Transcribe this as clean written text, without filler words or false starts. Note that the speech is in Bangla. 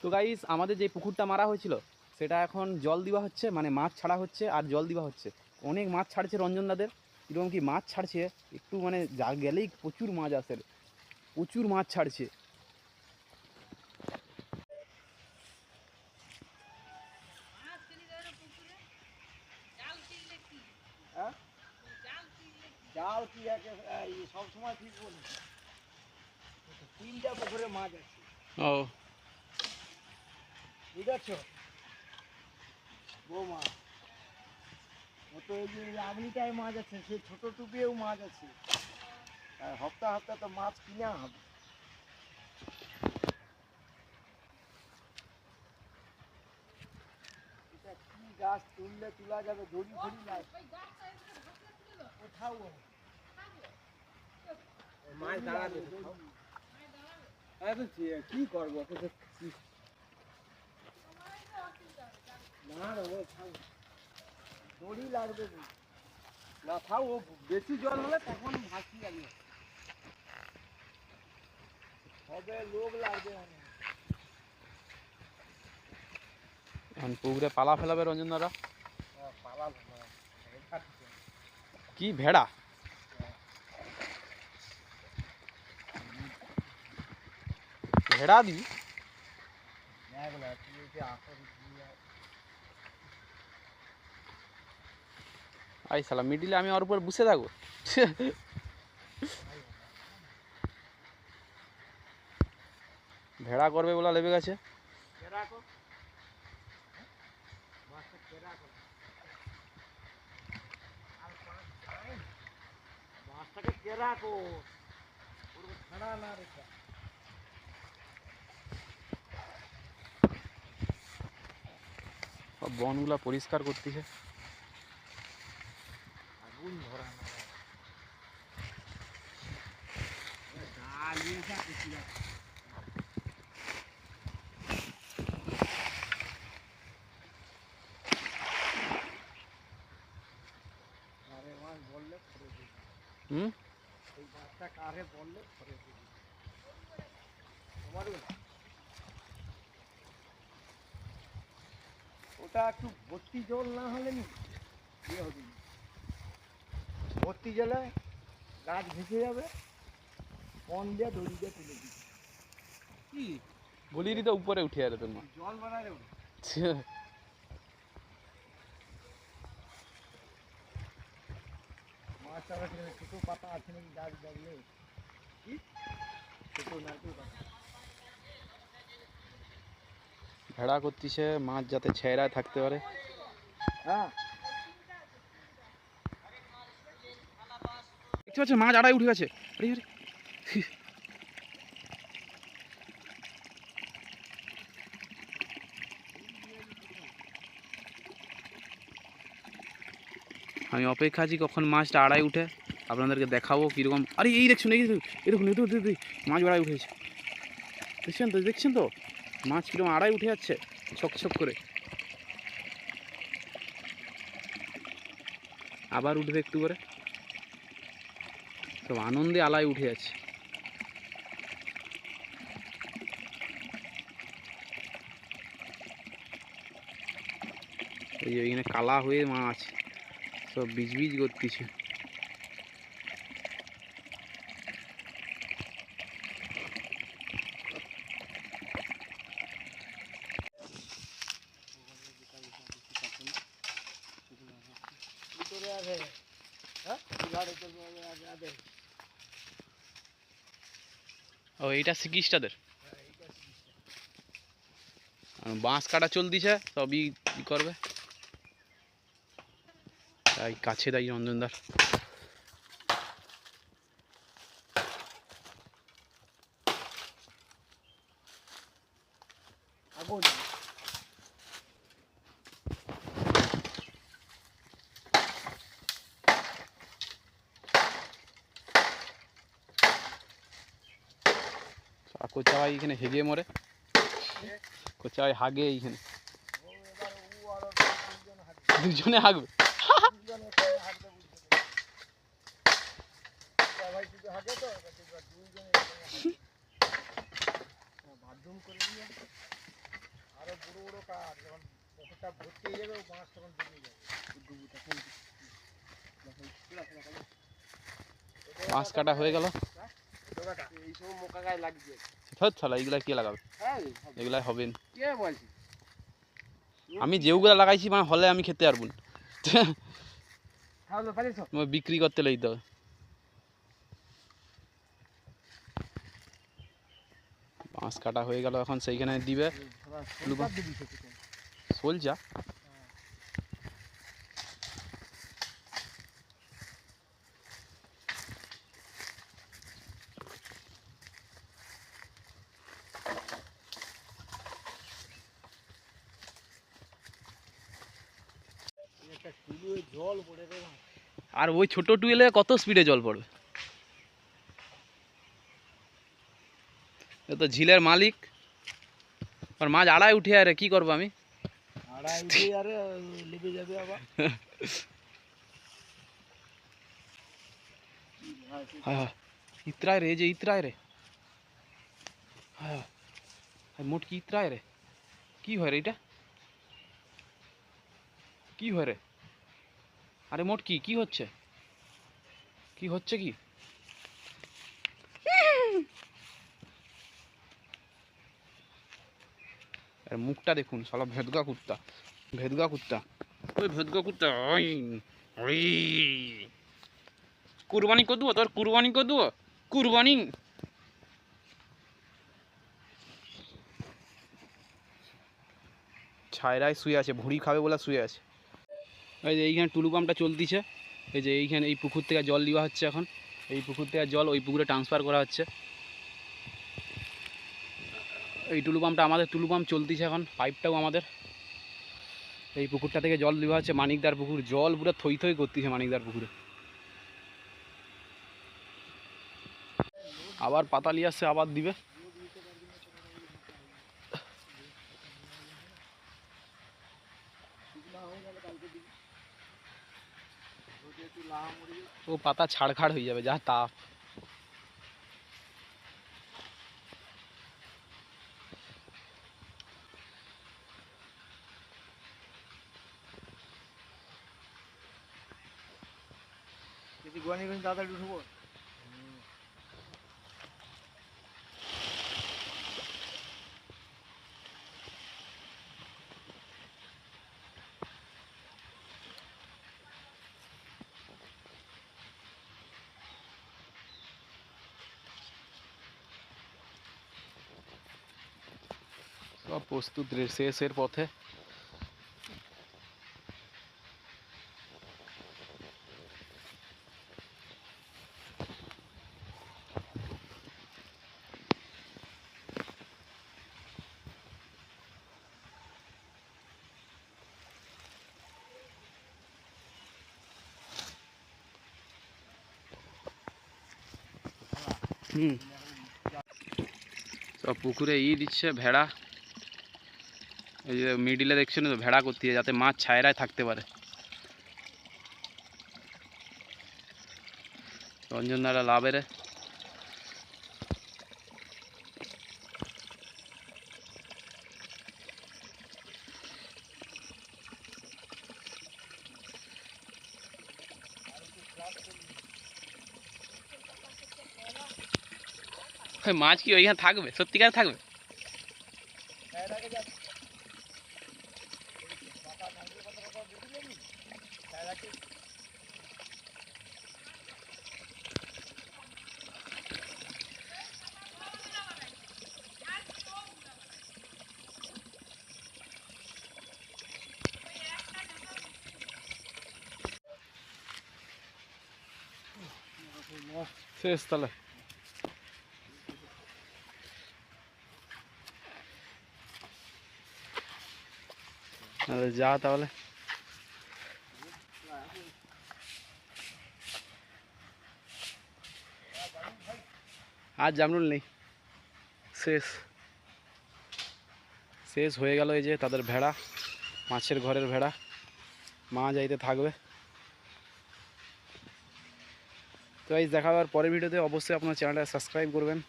তো গাইস আমাদের যে পুকুরটা মারা হয়েছিল সেটা এখন জল দেওয়া হচ্ছে, মানে মাছ ছাড়া হচ্ছে আর জল দেওয়া হচ্ছে। অনেক মাছ ছাড়ছে রঞ্জনদাদের। কীরকম কি মাছ ছাড়ছে একটু মানে যা গেলেই প্রচুর মাছ আসে, প্রচুর মাছ ছাড়ছে। জাল কি সব সময় ঠিক বলি, 3টা পুকুরে মাছ আছে। ও বুঝেছ বৌমা, তো এই যে আপনিটাই মাছ আছে, সেই ছোট টুপিয়েও মাছ আছে। আর হপ্তাহ হপ্তাহ তো মাছ কিনা হবে। এটা কি গাছ তুললে তোলা যাবে, দড়ি ফড়ি লাগবে কোথাও মাছ দাঁড়াবে কি করবো না দড়ি লাগবে না, থাও ও বেশি জল হলে তখন ভাসি যাবে, হবে লোক লাগবে অনেক। এখন পুকুরে পালা ফেলাবে রঞ্জনদারা। পালা কি ভেড়া? ভেড়া দিবি? আই শালা মিডিলে আমি ওর উপর বসে থাকবো। ভেড়া করবে বলা লেবে গেছে। বনগুলা পরিষ্কার করতেছে। আগুন ধরা বললে এই মাছটা কারে বললে ওটা একটু ভর্তি জল না হলে নি ইয়ে হবে না। ভর্তি জলে গাছ ভেসে যাবে, পন দিয়ে দড়ি দিয়ে তুলে দিবে। কি গলিরই তো উপরে উঠে যাবে তোর মা। জল বানালে মাছ চারা ছোট পাতা আছে নাকি গাছ দেখলে কি ছোট নারকেল পাতা। ভেড়া করতেছে মাছ যাতে ছেঁড়ায় থাকতে পারে। হ্যাঁ দেখতে পাচ্ছ মাছ আড়াই উঠে গেছে। আরে আরে আমি অপেক্ষা আছি কখন মাছটা আড়াই উঠে, আপনাদেরকে দেখাবো কীরকম। আরে এই দেখুন এই দেখুন এই দেখুন মাছ আড়াই উঠেছে। দেখছেন তো মাছ কীরকম আড়াই উঠে যাচ্ছে ছক করে। আবার উঠবে একটু করে, সব আনন্দে আলায় উঠে যাচ্ছে। এই যে এখানে কালা হয়ে মাছ সব বিজ করতেছে। ও এইটা সিকিস্টাদের বাঁশ কাটা চলতিছে, সবই করবে তাই কাছে তাই রঞ্জনদার। আগুন কোচাই এখানে হেগে মরে, কোচাই হাগে এইখানে দুজনে হাগবে। বাথরুম করে দিয়ে আর যখন পুকুরটা ভর্তি হয়ে যাবে ও মাছ তখন ডুবে যাবে। মাছ কাটা হয়ে গেল। এই সব মোকা গায়ে লাগছে। ধর শালা এইগুলা কে লাগাবে? হ্যাঁ এগুলাই হবে না। কে বলছিস? আমি যেগুলা লাগাইছি মানে হলে আমি খেতে পারবো না। খাওয়া পারিস? তোমার বিক্রি করতে লইতে হবে। মাছ কাটা হয়ে গেল, এখন সেইখানে দিবে সোলজা। একটা টুলুয়ে জল পড়ে রে ভাই। আর ওই ছোট টুয়েলে কত স্পিডে জল পড়বে? এ তো ঝিলের মালিক, আর মাছ আড়াই উঠে আরে কি করবো আমি? আড়াই দিয়ে আরে লেগে যাবে আবার। হ্যাঁ ইতরায় রে, যে ইতরায় রে, হ্যাঁ মোট কি ইতরায় রে, কি হয় রে এটা? কি হয় রে? আরে মোট কি কি হচ্ছে? কি হচ্ছে কি? আরে মুখটা দেখুন, শালা ভেদগা কুত্তা, ভেদগা কুত্তা, ওই ভেদগা কুত্তা, ওই ওই কুরবানি কর দেবো তোর, কুরবানি কর দেবো, কুরবানি। ছায়রায় শুয়ে আছে, ভুঁড়ি খাবে বলে শুয়ে আছে। এই যে এইখানে টুলু পাম্পটা চলতিছে, এই যে এইখানে এই পুকুর থেকে জল দেওয়া হচ্ছে এখন, এই পুকুর থেকে জল ওই পুকুরে ট্রান্সফার করা হচ্ছে। এই টুলু পাম্পটা আমাদের, টুলু পাম্প চলতিছে এখন, পাইপটাও আমাদের। এই পুকুরটা থেকে জল দেওয়া হচ্ছে, মানিকদার পুকুর, জল পুরো থই থই করতেছে মানিকদার পুকুরে। আবার পাতালি আসছে, আবার দিবে। ও পাতা ছাড়খাড় হয়ে যাবে, যা তাপ। যদি গোয়ানি করে তাড়াতাড়ি উঠবো। সব প্রস্তুত শেষের পথে। সব পুকুরে দিচ্ছে ভেড়া, এই যে মিডিলে দেখছেন তো ভেড়া করতে, যাতে মাছ ছায়রায় থাকতে পারে। রঞ্জন দাদা লাভেরে মাছ কি ওইখানে থাকবে? সত্যিকার থাকবে? শেষ তাহলে। যা তাহলে। আর জামরুল নেই, শেষ শেষ হয়ে গেল। এই যে তাদের ভেড়া, মাছের ঘরের ভেড়া, মা যাইতে থাকবে। তো এই দেখা হওয়ার পরের ভিডিওতে অবশ্যই আপনার চ্যানেলটা সাবস্ক্রাইব করবেন।